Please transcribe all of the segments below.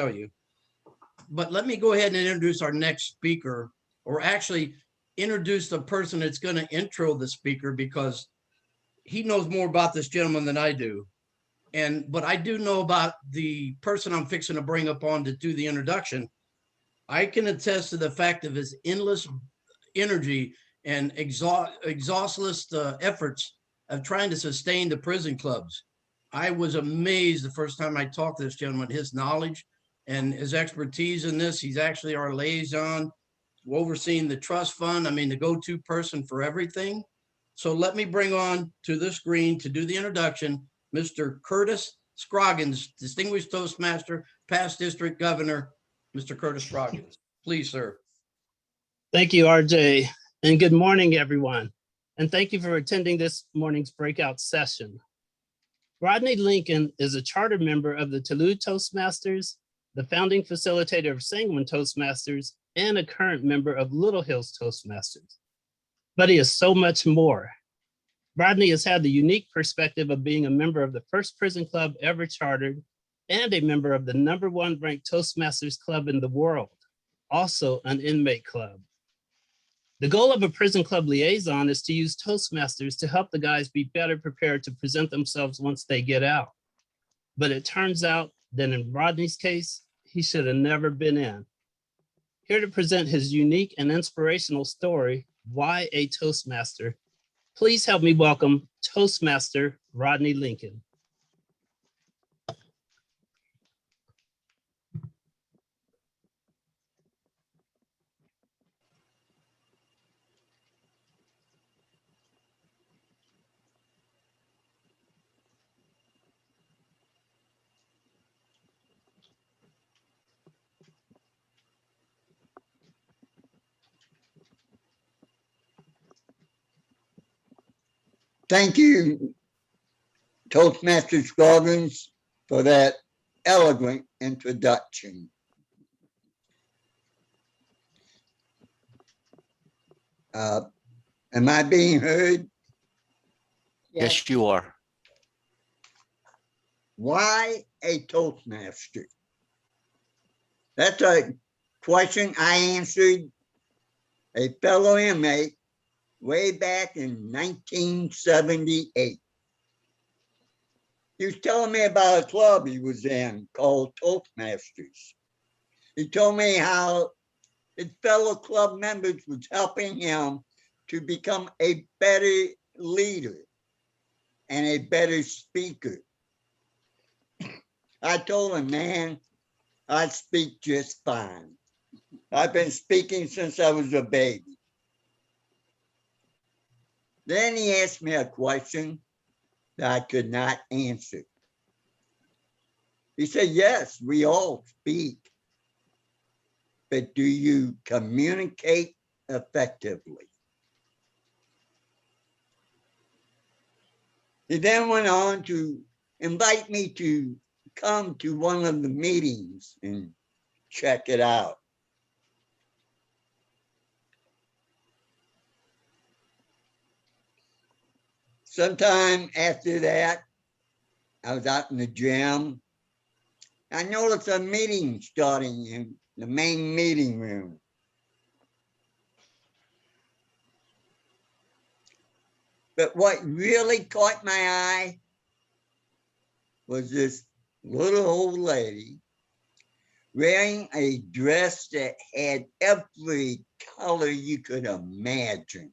tell you. But let me go ahead and introduce our next speaker, or actually introduce the person that's going to intro the speaker, because he knows more about this gentleman than I do. But I do know about the person I'm fixing to bring up on to do the introduction. I can attest to the fact of his endless energy and exhaustless efforts of trying to sustain the prison clubs. I was amazed the first time I talked to this gentleman, his knowledge and his expertise in this. He's actually our liaison, overseeing the trust fund. I mean, the go-to person for everything. So let me bring on to the screen to do the introduction, Mr. Curtis Scroggins, Distinguished Toastmaster, past District Governor, Mr. Curtis Scroggins. Please, sir. Thank you, RJ, and good morning, everyone. And thank you for attending this morning's breakout session. Rodney Lincoln is a charter member of the Talu Toastmasters, the founding facilitator of Sanguine Toastmasters, and a current member of Little Hills Toastmasters. But he is so much more. Rodney has had the unique perspective of being a member of the first prison club ever chartered and a member of the #1 ranked Toastmasters club in the world, also an inmate club. The goal of a prison club liaison is to use Toastmasters to help the guys be better prepared to present themselves once they get out. But it turns out that in Rodney's case, he should have never been in. Here to present his unique and inspirational story, Why a Toastmaster, please help me welcome Toastmaster Rodney Lincoln. Thank you, Toastmaster Scroggins, for that elegant introduction. Am I being heard? Yes, you are. Why a Toastmaster? That's a question I answered a fellow inmate way back in 1978. He was telling me about a club he was in called Toastmasters. He told me how his fellow club members was helping him to become a better leader and a better speaker. I told him, man, I speak just fine. I've been speaking since I was a baby. Then he asked me a question that I could not answer. He said, yes, we all speak, but do you communicate effectively? He then went on to invite me to come to one of the meetings and check it out. Sometime after that, I was out in the gym. I noticed a meeting starting in the main meeting room. But what really caught my eye was this little old lady wearing a dress that had every color you could imagine,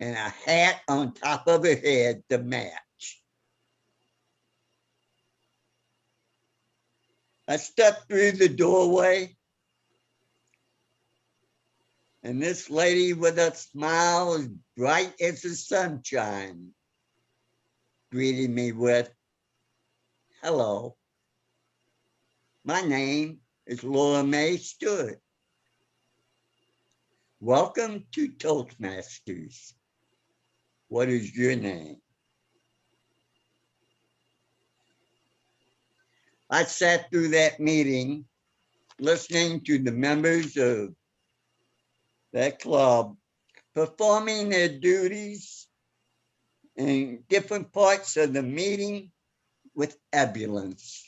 and a hat on top of her head to match. I stepped through the doorway, and this lady with a smile as bright as the sunshine greeted me with, hello, my name is Laura Mae Stewart. Welcome to Toastmasters. What is your name? I sat through that meeting listening to the members of that club performing their duties in different parts of the meeting with ebullience.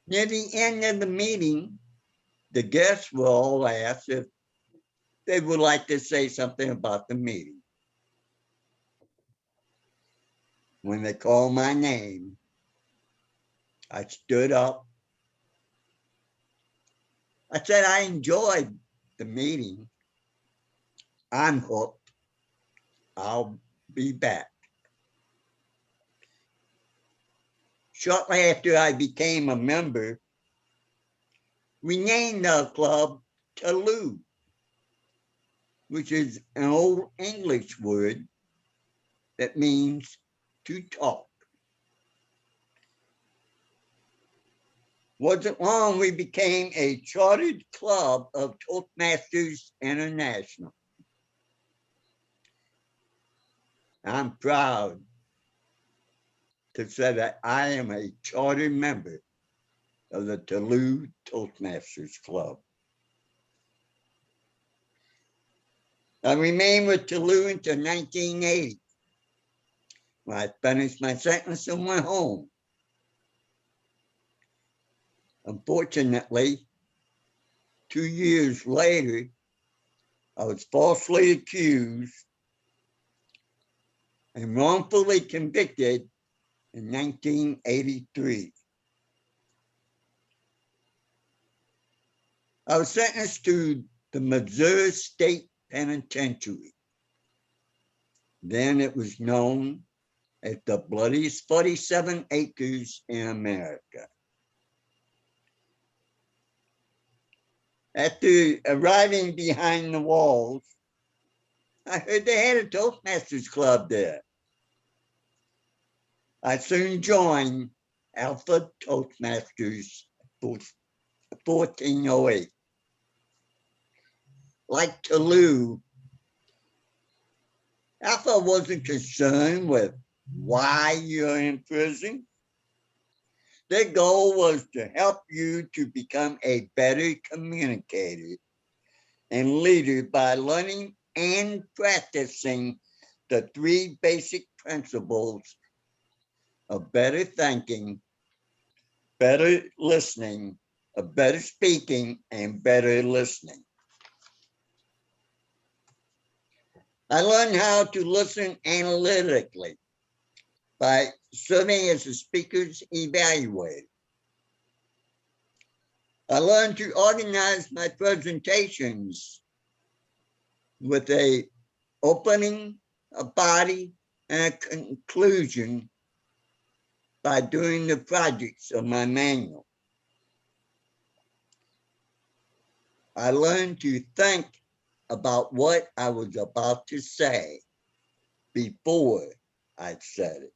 Near the end of the meeting, the guests were all asked if they would like to say something about the meeting. When they called my name, I stood up. I said, I enjoyed the meeting. I'm hooked. I'll be back. Shortly after I became a member, we named our club Talu, which is an old English word that means to talk. Wasn't long we became a chartered club of Toastmasters International. I'm proud to say that I am a charter member of the Talu Toastmasters Club. I remained with Talu until 1980, when I finished my sentence and went home. Unfortunately, 2 years later, I was falsely accused and wrongfully convicted in 1983. I was sentenced to the Missouri State Penitentiary. Then it was known as the bloodiest 47 acres in America. After arriving behind the walls, I heard they had a Toastmasters club there. I soon joined Alpha Toastmasters 1408. Like Talu, Alpha wasn't concerned with why you're in prison. Their goal was to help you to become a better communicator and leader by learning and practicing the 3 basic principles of better thinking, better listening, better speaking, and better listening. I learned how to listen analytically by serving as a speaker's evaluator. I learned to organize my presentations with an opening, a body, and a conclusion by doing the projects of my manual. I learned to think about what I was about to say before I said it.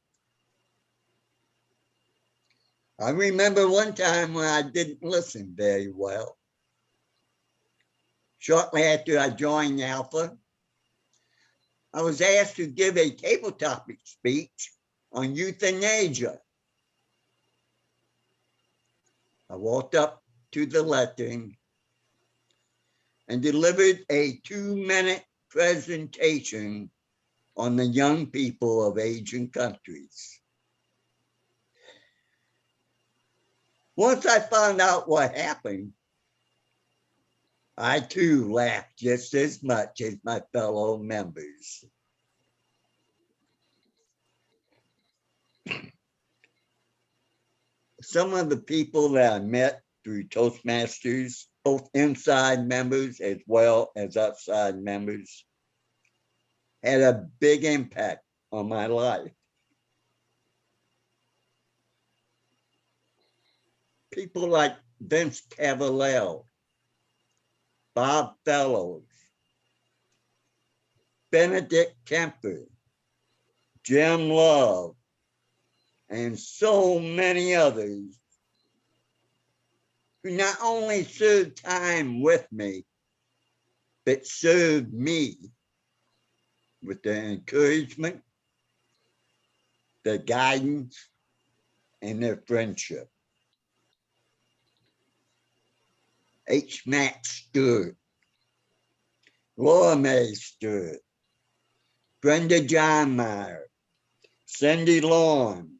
I remember one time when I didn't listen very well. Shortly after I joined Alpha, I was asked to give a tabletop speech on euthanasia. I walked up to the lectern and delivered a 2-minute presentation on the young people of Asian countries. Once I found out what happened, I too laughed just as much as my fellow members. Some of the people that I met through Toastmasters, both inside members as well as outside members, had a big impact on my life. People like Vince Cavallel, Bob Fellows, Benedict Kemper, Jim Love, and so many others who not only served time with me, but served me with their encouragement, their guidance, and their friendship. H. Max Stewart, Laura Mae Stewart, Brenda John Meyer, Cindy Lawn,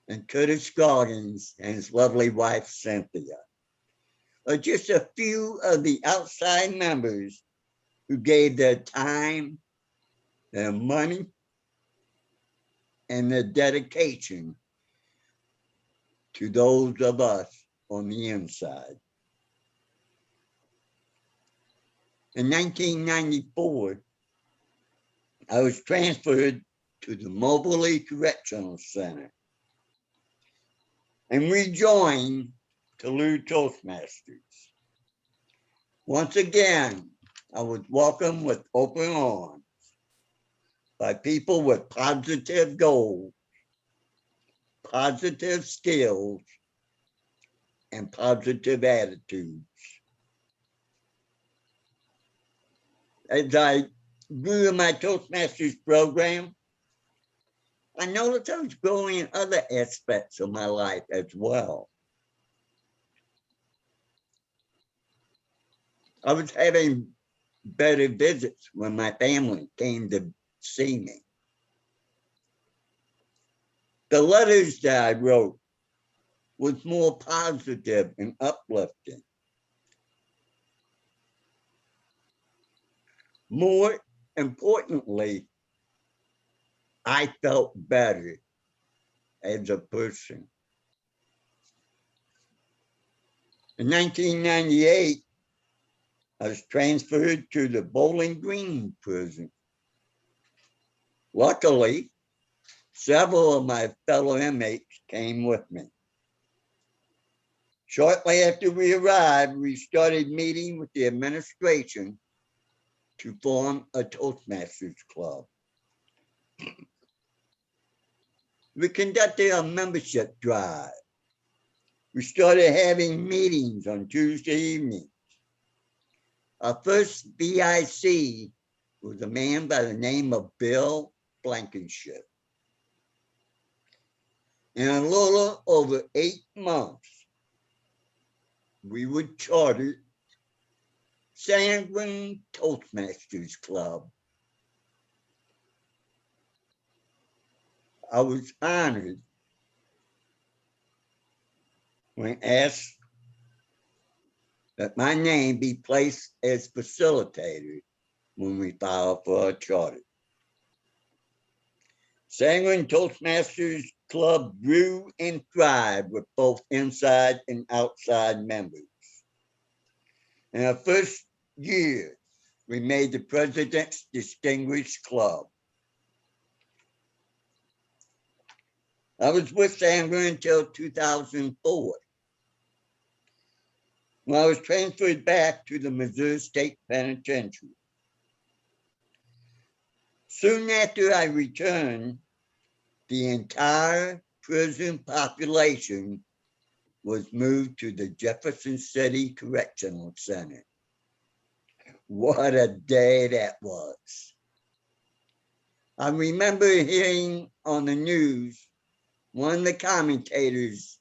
and Curtis Scoggins and his lovely wife, Cynthia, are just a few of the outside members who gave their time, their money, and their dedication to those of us on the inside. In 1994, I was transferred to the Moberly Correctional Center and rejoined Talu Toastmasters. Once again, I was welcomed with open arms by people with positive goals, positive skills, and positive attitudes. As I grew in my Toastmasters program, I noticed I was growing in other aspects of my life as well. I was having better visits when my family came to see me. The letters that I wrote was more positive and uplifting. More importantly, I felt better as a person. In 1998, I was transferred to the Bowling Green prison. Luckily, several of my fellow inmates came with me. Shortly after we arrived, we started meeting with the administration to form a Toastmasters club. We conducted a membership drive. We started having meetings on Tuesday evenings. Our first VIC was a man by the name of Bill Blankenship. In a little over 8 months, we would charter Sanguine Toastmasters Club. I was honored when asked that my name be placed as facilitator when we filed for a charter. Sanguine Toastmasters Club grew and thrived with both inside and outside members. In our first year, we made the President's Distinguished Club. I was with Sanguine until 2004, when I was transferred back to the Missouri State Penitentiary. Soon after I returned, the entire prison population was moved to the Jefferson City Correctional Center. What a day that was. I remember hearing on the news one of the commentators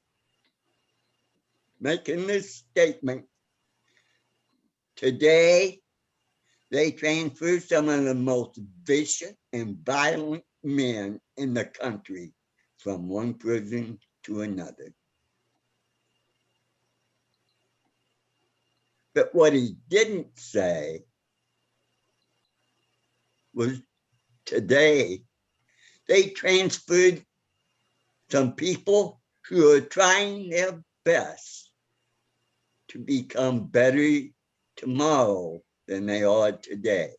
making this statement: today, they transfer some of the most vicious and violent men in the country from one prison to another. But what he didn't say was today they transferred some people who are trying their best to become better tomorrow than they are today.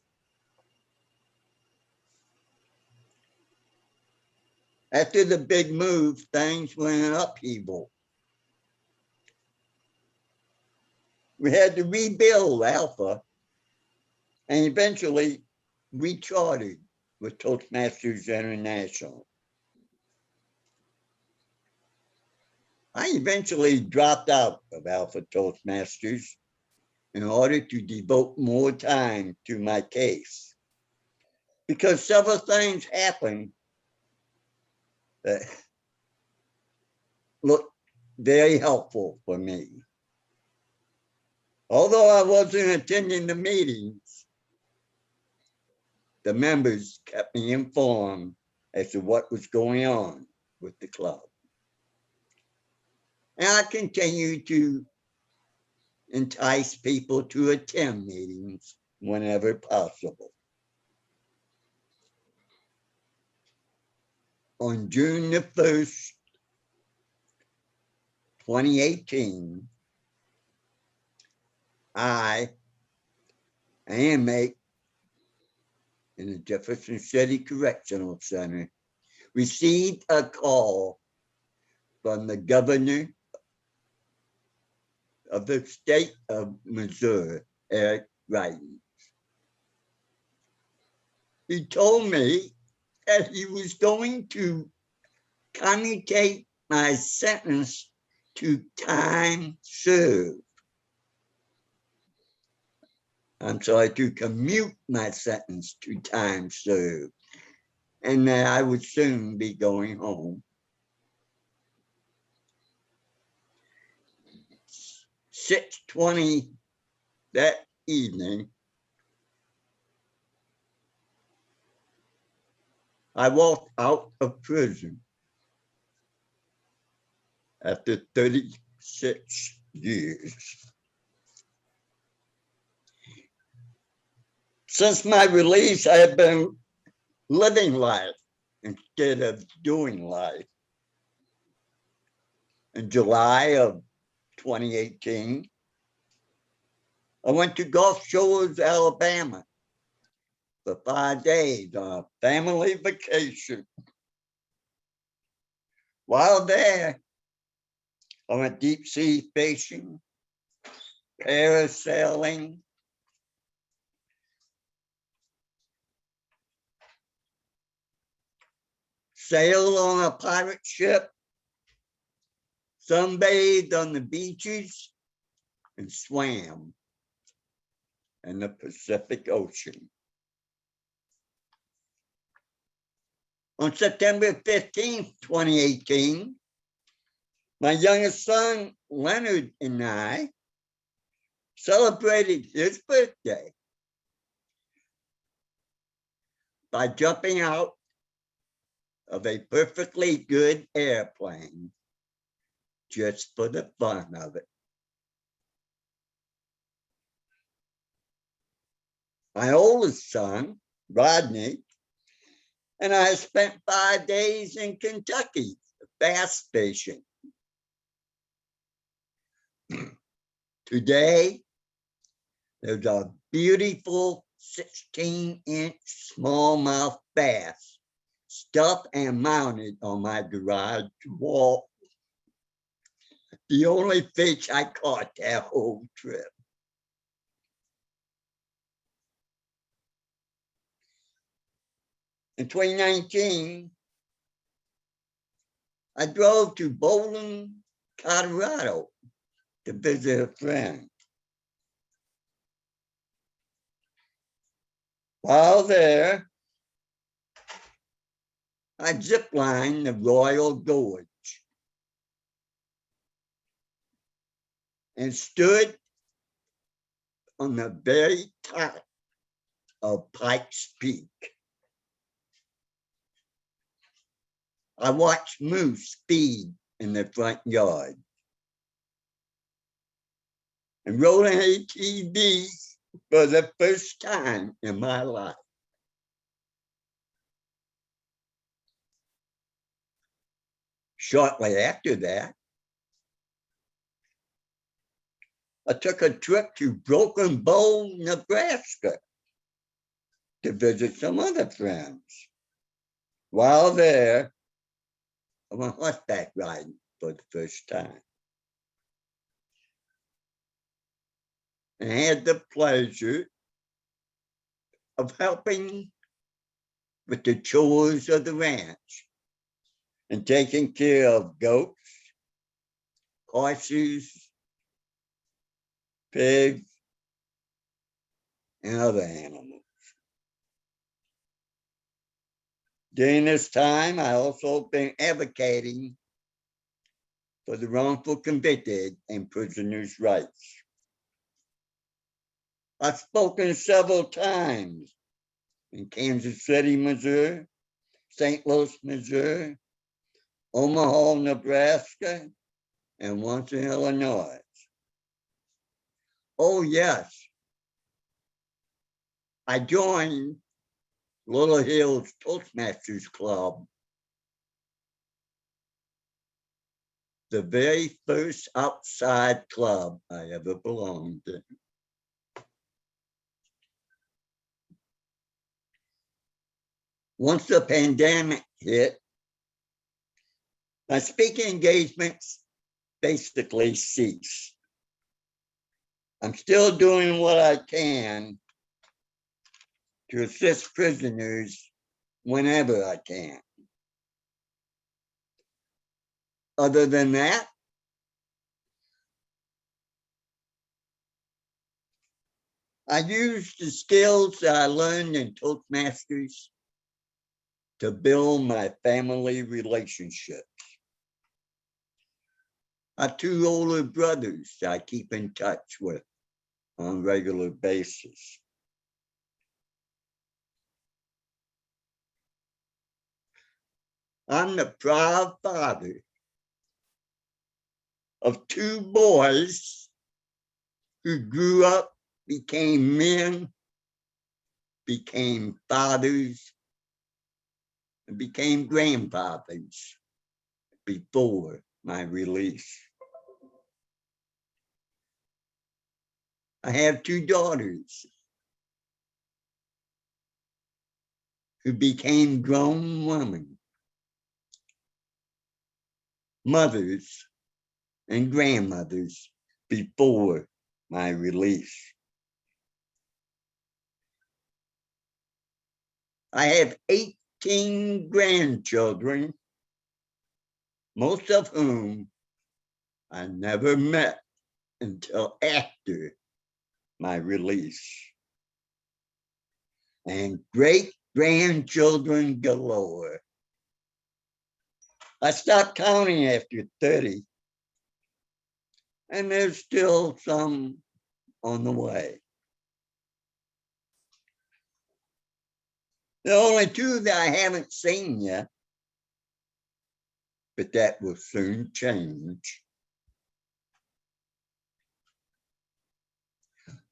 After the big move, things went in upheaval. We had to rebuild Alpha and eventually rechartered with Toastmasters International. I eventually dropped out of Alpha Toastmasters in order to devote more time to my case, because several things happened that looked very helpful for me. Although I wasn't attending the meetings, the members kept me informed as to what was going on with the club. And I continue to entice people to attend meetings whenever possible. On June the 1st, 2018, I, an inmate in the Jefferson City Correctional Center, received a call from the governor of the state of Missouri, Eric Rodney. He told me that he was going to commutate my sentence to time served. I'm sorry, to commute my sentence to time served, and that I would soon be going home. 6:20 that evening, I walked out of prison after 36 years. Since my release, I have been living life instead of doing life. In July of 2018, I went to Gulf Shores, Alabama for 5 days on a family vacation. While there, I went deep sea fishing, parasailing, sailed on a pirate ship, sunbathed on the beaches, and swam in the Pacific Ocean. On September 15th, 2018, my youngest son, Leonard, and I celebrated his birthday by jumping out of a perfectly good airplane just for the fun of it. My oldest son, Rodney, and I spent 5 days in Kentucky bass fishing. Today, there's a beautiful 16-inch smallmouth bass stuffed and mounted on my garage wall. The only fish I caught that whole trip. In 2019, I drove to Bowling, Colorado to visit a friend. While there, I ziplined the Royal Gorge and stood on the very top of Pikes Peak. I watched moose feed in the front yard and rode an ATV for the first time in my life. Shortly after that, I took a trip to Broken Bow, Nebraska to visit some other friends. While there, I went horseback riding for the first time. And had the pleasure of helping with the chores of the ranch and taking care of goats, horses, pigs, and other animals. During this time, I also been advocating for the wrongful convicted and prisoners' rights. I've spoken several times in Kansas City, Missouri, St. Louis, Missouri, Omaha, Nebraska, and once in Illinois. Oh, yes. I joined Little Hills Toastmasters Club, the very first outside club I ever belonged to. Once the pandemic hit, my speaking engagements basically ceased. I'm still doing what I can to assist prisoners whenever I can. Other than that, I use the skills that I learned in Toastmasters to build my family relationships. I have 2 older brothers I keep in touch with on a regular basis. I'm the proud father of 2 boys who grew up, became men, became fathers, and became grandfathers before my release. I have 2 daughters who became grown women, mothers and grandmothers before my release. I have 18 grandchildren, most of whom I never met until after my release, and great-grandchildren galore. I stopped counting after 30, and there's still some on the way. The only 2 that I haven't seen yet, but that will soon change.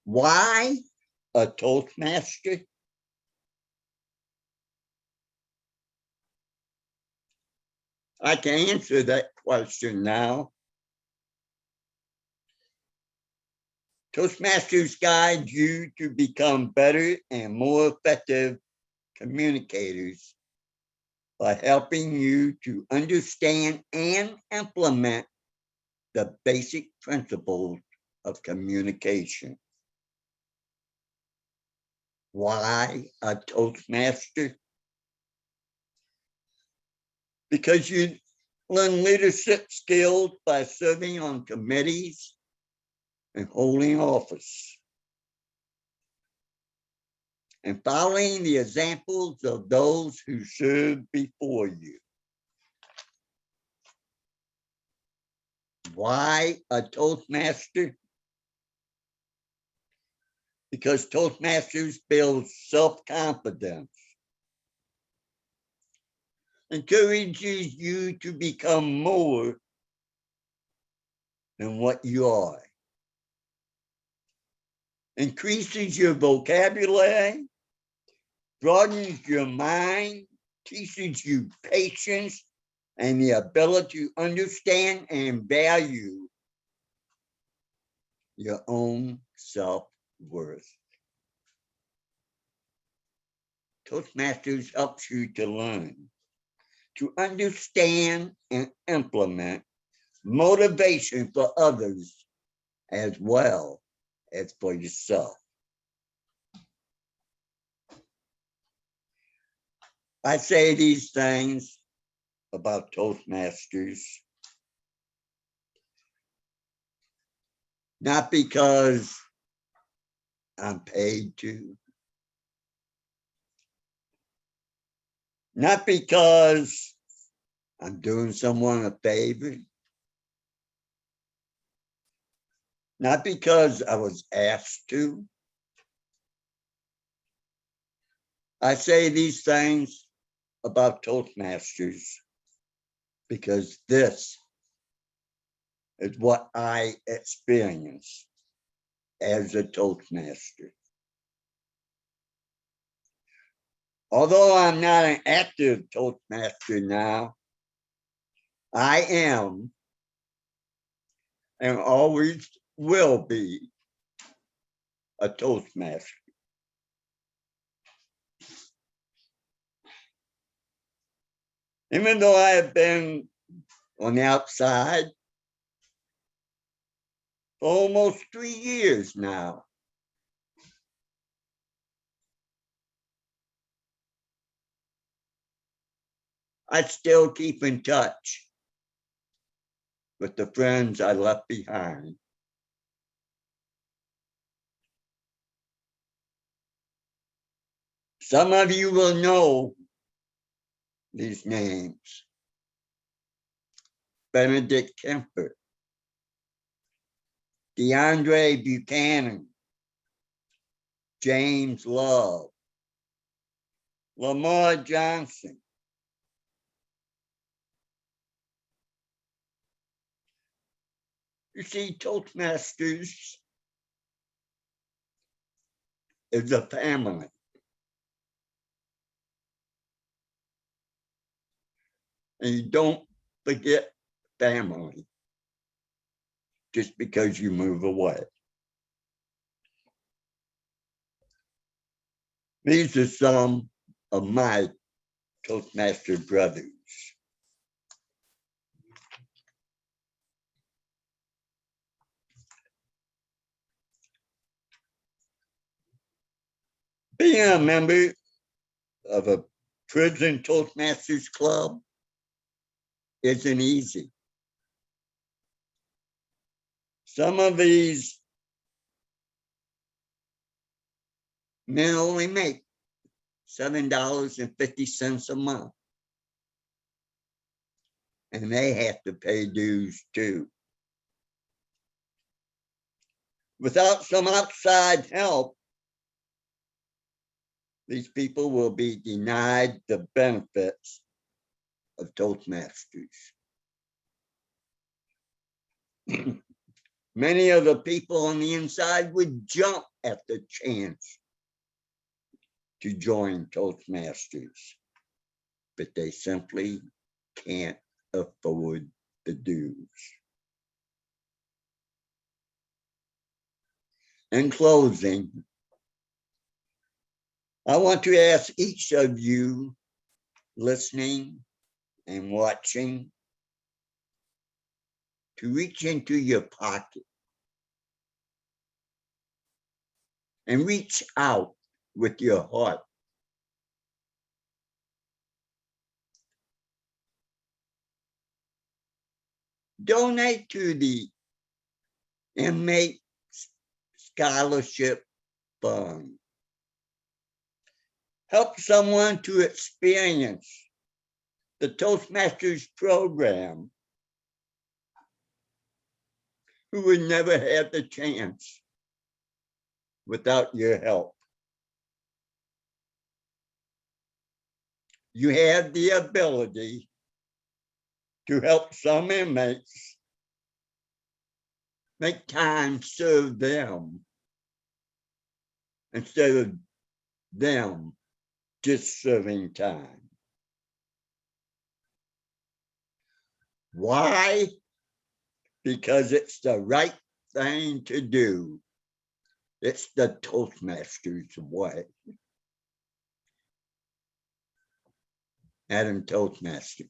Why a Toastmaster? I can answer that question now. Toastmasters guide you to become better and more effective communicators by helping you to understand and implement the basic principles of communication. Why a Toastmaster? Because you learn leadership skills by serving on committees and holding office, and following the examples of those who served before you. Why a Toastmaster? Because Toastmasters build self-confidence, encourages you to become more than what you are, increases your vocabulary, broadens your mind, teaches you patience and the ability to understand and value your own self-worth. Toastmasters helps you to learn, to understand and implement motivation for others as well as for yourself. I say these things about Toastmasters not because I'm paid to, not because I'm doing someone a favor, not because I was asked to. I say these things about Toastmasters because this is what I experienced as a Toastmaster. Although I'm not an active Toastmaster now, I am and always will be a Toastmaster. Even though I have been on the outside for almost 3 years now, I still keep in touch with the friends I left behind. Some of you will know these names. Benedict Kemper, DeAndre Buchanan, James Love, Lamar Johnson, you see, Toastmasters is a family. And you don't forget family just because you move away. These are some of my Toastmaster brothers. Being a member of a prison Toastmasters club isn't easy. Some of these men only make $7.50 a month. And they have to pay dues too. Without some outside help, these people will be denied the benefits of Toastmasters. Many of the people on the inside would jump at the chance to join Toastmasters, but they simply can't afford the dues. In closing, I want to ask each of you listening and watching to reach into your pocket and reach out with your heart. Donate to the Inmate Scholarship Fund. Help someone to experience the Toastmasters program who would never have the chance without your help. You have the ability to help some inmates make time serve them instead of them just serving time. Why? Because it's the right thing to do. It's the Toastmasters way. Adam Toastmaster.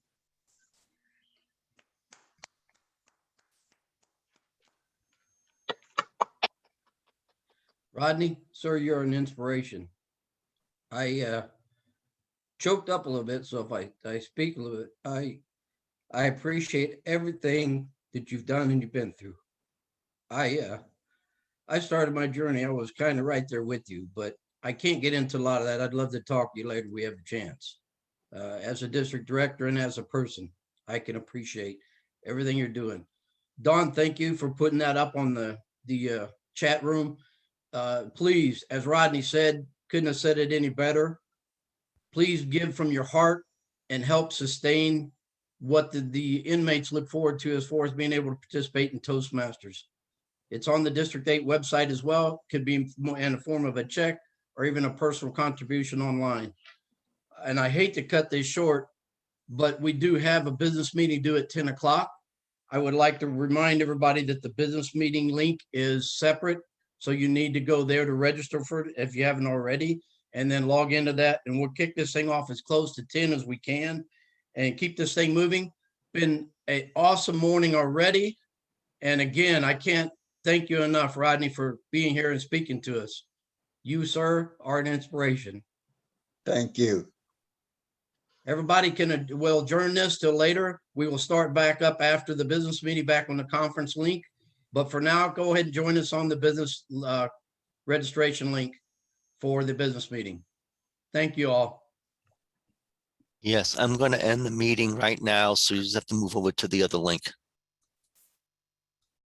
Rodney, sir, you're an inspiration. I choked up a little bit, so if I speak a little bit, I appreciate everything that you've done and you've been through. I started my journey. I was kind of right there with you, but I can't get into a lot of that. I'd love to talk to you later. We have a chance. As a district director and as a person, I can appreciate everything you're doing. Don, thank you for putting that up on the chat room. Please, as Rodney said, couldn't have said it any better. Please give from your heart and help sustain what the inmates look forward to as far as being able to participate in Toastmasters. It's on the District 8 website as well. Could be in the form of a check or even a personal contribution online. And I hate to cut this short, but we do have a business meeting due at 10 o'clock. I would like to remind everybody that the business meeting link is separate. So you need to go there to register for it if you haven't already, and then log into that. And we'll kick this thing off as close to 10 as we can and keep this thing moving. Been an awesome morning already. And again, I can't thank you enough, Rodney, for being here and speaking to us. You, sir, are an inspiration. Thank you. Everybody can, we'll adjourn this till later. We will start back up after the business meeting back on the conference link. But for now, go ahead and join us on the business registration link for the business meeting. Thank you all. Yes, I'm going to end the meeting right now. So you just have to move over to the other link.